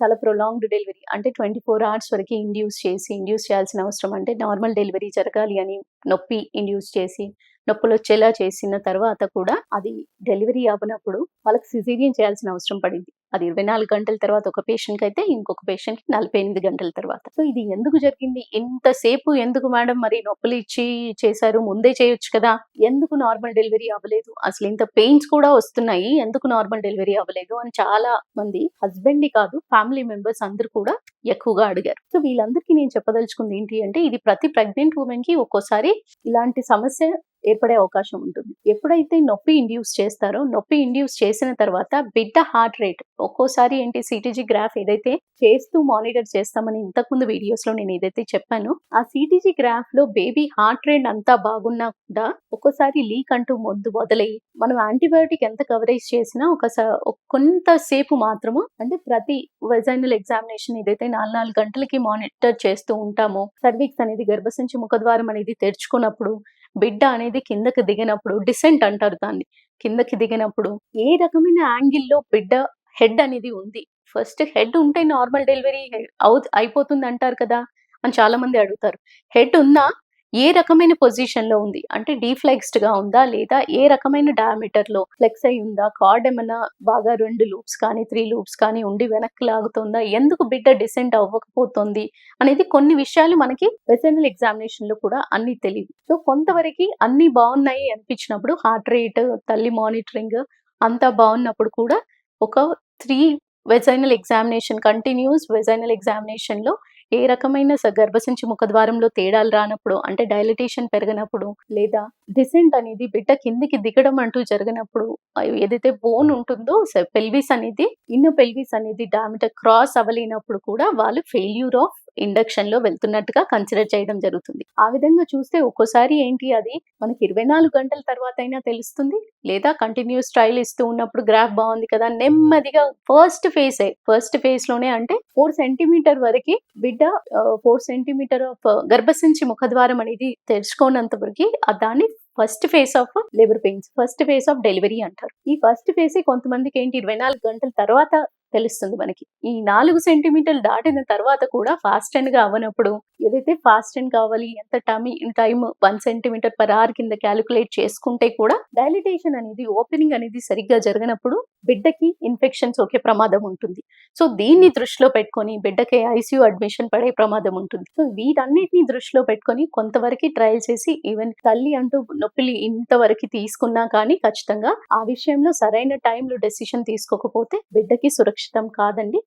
చాలా prolonged delivery అంటే 24 hours వరకి ఇండ్యూస్ చేయాల్సిన అవసరం, అంటే నార్మల్ డెలివరీ జరగాలి అని నొప్పి ఇండ్యూస్ చేసి, నొప్పులొచ్చేలా చేసిన తర్వాత కూడా అది డెలివరీ అవ్వనప్పుడు వాళ్ళకి సిజేరియన్ చేయాల్సిన అవసరం పడింది. అది 24 గంటల తర్వాత ఒక పేషెంట్‌కైతే, ఇంకొక పేషెంట్‌కి 48 గంటల తర్వాత. సో, ఇది ఎందుకు జరిగింది? ఇంతసేపు ఎందుకు మేడం మరి నొప్పులిచ్చి చేశారు? ముందే చేయొచ్చు కదా! ఎందుకు నార్మల్ డెలివరీ అవ్వలేదు? అసలు ఇంత పెయిన్స్ కూడా వస్తున్నాయి. ఎందుకు నార్మల్ డెలివరీ అవ్వలేదు? అని చాలా మంది హస్బెండ్‌ని కాదు, ఫ్యామిలీ మెంబర్స్ అందరూ కూడా ఎక్కువగా అడిగారు. సో, వీళ్ళందరికీ నేను చెప్పదలుచుకుంది ఏంటి అంటే, ఇది ప్రతి ప్రెగ్నెంట్ వుమెన్‌కి ఒక్కోసారి ఇలాంటి సమస్య ఏర్పడే అవకాశం ఉంటుంది. ఎప్పుడైతే నొప్పి ఇండ్యూస్ చేసిన తర్వాత బిడ్డ హార్ట్ రేట్ ఒక్కోసారి ఏంటి, సిటీజీ గ్రాఫ్ ఏదైతే చేస్తూ మానిటర్ చేస్తామని ఇంతకుముందు వీడియోస్‌లో నేను ఏదైతే చెప్పానో, ఆ సిటీజీ గ్రాఫ్‌లో బేబీ హార్ట్ రేట్ అంతా బాగున్నా కూడా ఒక్కోసారి లీక్ అంటూ మొదలయ్యి మనం యాంటీబయోటిక్ ఎంత కవరేజ్ చేసినా కొంతసేపు మాత్రము, అంటే ప్రతి వెజైనల్ ఎగ్జామినేషన్ ఏదైతే 4 గంటలకి మానిటర్ చేస్తూ ఉంటామో, సర్విక్స్ అనేది గర్భసంచి ముఖద్వారం అనేది తెరుచుకున్నప్పుడు, బిడ్డ అనేది కిందకి దిగినప్పుడు, డిసెంట్ అంటారు దాన్ని. కిందకి దిగినప్పుడు ఏ రకమైన యాంగిల్‌లో బిడ్డ హెడ్ అనేది ఉంది. ఫస్ట్ హెడ్ ఉంటే నార్మల్ డెలివరీ అయిపోతుంది అంటారు కదా! అని చాలామంది అడుగుతారు. హెడ్ ఉందా? ఏ రకమైన పొజిషన్‌లో ఉంది? అంటే డీఫ్లెక్స్డ్‌గా ఉందా? లేదా ఏ రకమైన డయామీటర్‌లో ఫ్లెక్స్ అయ్యి ఉందా? కార్డ్ ఏమన్నా బాగా 2 లూప్స్ కానీ, 3 లూప్స్ కానీ ఉండి వెనక్కి లాగుతుందా? ఎందుకు బిడ్డ డిసెంట్ అవ్వకపోతుంది? అనేది కొన్ని విషయాలు మనకి వెజైనల్ ఎగ్జామినేషన్‌లో కూడా అన్నీ తెలీదు. సో, కొంతవరకి అన్నీ బావున్నాయి అనిపించినప్పుడు, హార్ట్ రేట్, తల్లి మానిటరింగ్ అంతా బావున్నప్పుడు కూడా ఒక 3 కంటిన్యూయస్ వెజైనల్ ఎగ్జామినేషన్‌లో ఏ రకమైన గర్భసంచి ముఖద్వారంలో తేడాలు రానప్పుడు, అంటే డైలటేషన్ పెరగనప్పుడు, లేదా డిసెంట్ అనేది బిడ్డ కిందికి దిగడం అంటూ జరగనప్పుడు, ఏదైతే బోన్ ఉంటుందో ఇన్నర్ పెల్విస్ అనేది డయామీటర్ క్రాస్ అవ్వలేనప్పుడు కూడా వాళ్ళు ఫెయిల్యూర్ ఆఫ్ ఇండక్షన్‌లో వెళ్తున్నట్టుగా కన్సిడర్ చేయడం జరుగుతుంది. ఆ విధంగా చూస్తే ఒక్కోసారి ఏంటి, అది మనకి 24 గంటల తర్వాతైనా తెలుస్తుంది. లేదా కంటిన్యూయస్ ట్రయల్ ఇస్తూ ఉన్నప్పుడు గ్రాఫ్ బావుంది కదా! నెమ్మదిగా ఫస్ట్ ఫేజ్‌లోనే, అంటే 4 సెంటీమీటర్ వరకి బిడ్డ 4 సెంటీమీటర్ ఆఫ్ గర్భసంచి ముఖద్వారం అనేది తెరుచుకోనంత వరకి దాన్ని first phase of labour pains, first phase of delivery అంటారు. ఈ ఫస్ట్ ఫేజే కొంతమందికి ఏంటి 24 గంటల తర్వాత తెలుస్తుంది మనకి. ఈ 4 సెంటీమీటర్లు దాటిన తర్వాత కూడా ఫాస్ట్ ఎండ్‌గా అవ్వనప్పుడు, ఏదైతే ఫాస్ట్ ఎండ్ కావాలి, ఎంత టైమ్ 1 సెంటీమీటర్ పర్ అవర్ కింద క్యాలిక్యులేట్ చేసుకుంటే కూడా డైలటేషన్ అనేది, ఓపెనింగ్ అనేది సరిగ్గా జరగనప్పుడు బిడ్డకి ఇన్ఫెక్షన్ సోకే ప్రమాదం ఉంటుంది. సో, దీన్ని దృష్టిలో పెట్టుకొని బిడ్డకి ఐసీయూ అడ్మిషన్ పడే ప్రమాదం ఉంటుంది. సో, వీటన్నిటిని దృష్టిలో పెట్టుకొని కొంతవరకి ట్రయల్ చేసి, ఈవెన్ తల్లి అంటూ నొప్పిలి ఇంతవరకు తీసుకున్నా కానీ ఖచ్చితంగా ఆ విషయంలో సరైన టైంలో డెసిషన్ తీసుకోకపోతే బిడ్డకి సురక్షితం కాదండి.